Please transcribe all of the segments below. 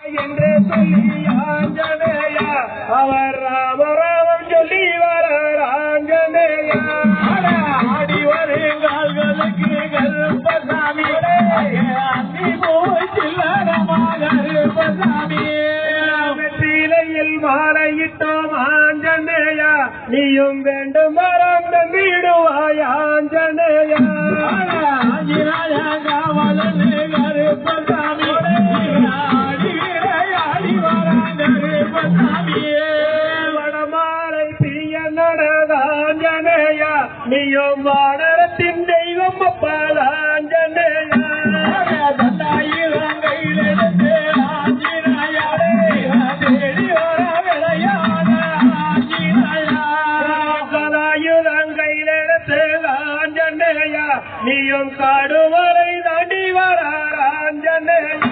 என்று சொல்லி ஆஞ்சநேயா அவர் ராமராமம் சொல்லி வரார் ஆஞ்சநேயா ஆடி வருங்கால்களுக்கு கருப்பசாமி அந்தி போய் சில்லறமாக கருப்பசாமி வெற்றிலையில் மாலையிட்டோம் ஆஞ்சநேயா நீயும் வேண்டும் வரம் தந்திடுவாய் ஆஞ்சநேயா ஆஞ்சிராயா காவலன் கருப்பசாமி வடமாலை பிரிய நடதாஞ்சநேயா நீயும் வானரத்தின் தெய்வம் அப்பால் ஆஞ்சநேயா கையிலிருந்து ஆஞ்சிராயா தேடி வர விளையாட ஆஞ்சிராயா கலாயுதம் கையிலிருந்து ஆஞ்சநேயா நீயும் காடு வரை தாண்டி வர ஆஞ்சநேயா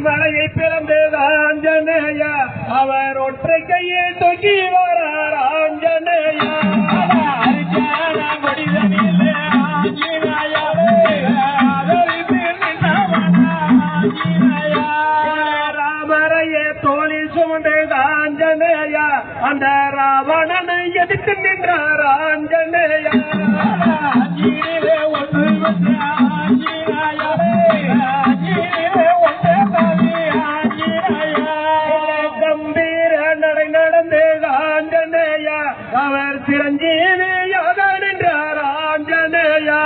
மலையை பிறந்தது ஆஞ்சநேயா அவர் ஒற்றை கையை தூக்கி வரார் ஆஞ்சநேயா ராமரையே தோளில் சுமந்தது ஆஞ்சநேயா அந்த ராவணனை எதிர்த்து நின்றார் ஆஞ்சநேயா அவர் சிரஞ்சீவியாக நின்றார் ஆஞ்சநேயா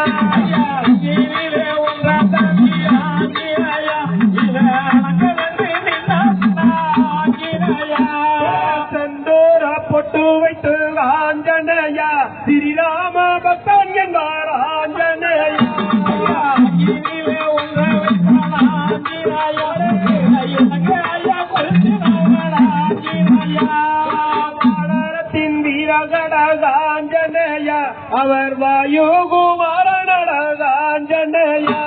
செந்தூர பொட்டு வைத்து ஆஞ்சநேயா ஸ்ரீராம பக்தன் என்றார் ஆஞ்சநேயா ஆஞ்சநேயா அவர் வாயு குமாரனட ஆஞ்சநேயா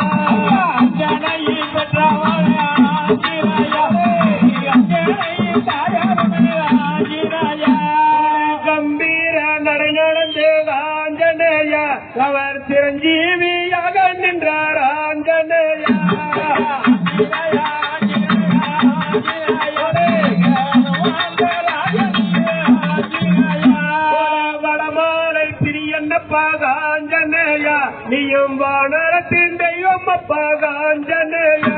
கம்பீர நடை நடந்து ஆஞ்சநேயா அவர் சிரஞ்சீவியாக நின்றார் ஆஞ்சநேயா ஆஞ்சநேயா நீயும் வானரத்தின் தெய்வம் அப்பா ஆஞ்சநேயா